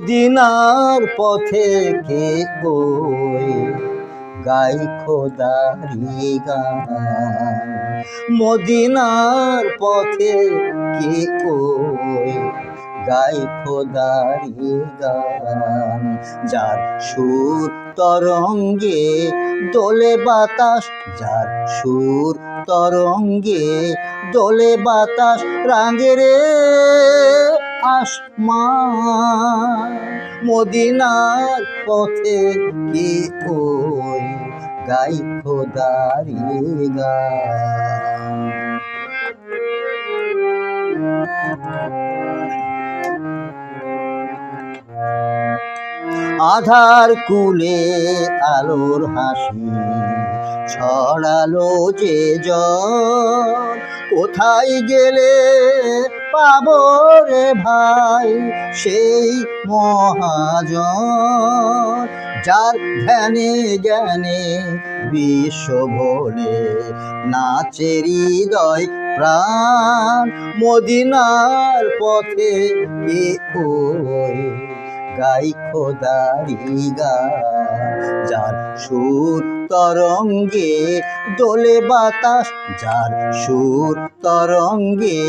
দিনার পথে কে ওই গাই খোদারি গান, মদিনার পথে কে ওই গাই খোদারি গান। যার সুর তরঙ্গে দোলে বাতাস, যার সুর তরঙ্গে দোলে বাতাস, রাঙে রে আসমান। মদিনার পথে কি ওই গাই খোদারি গান। আধার কুলে আলোর হাসি ছড়ালো যে জন, কোথায় গেলে পাবো রে ভাই সেই মহাজন। যার ধ্যানে জ্ঞানে বিশ্ব ভোলে নাচে হৃদয় প্রাণ, মদিনার পথে কে ওই গাই খোদারি গান। যার সুর তরঙ্গে দোলে বাতাস, যার সুর তরঙ্গে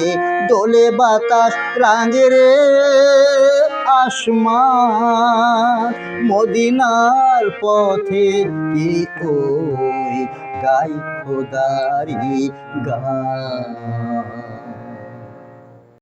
দোলে বাতাস, রাঙে রে আসমান। মদিনার পথে কি ওই গাই খোদারি গান।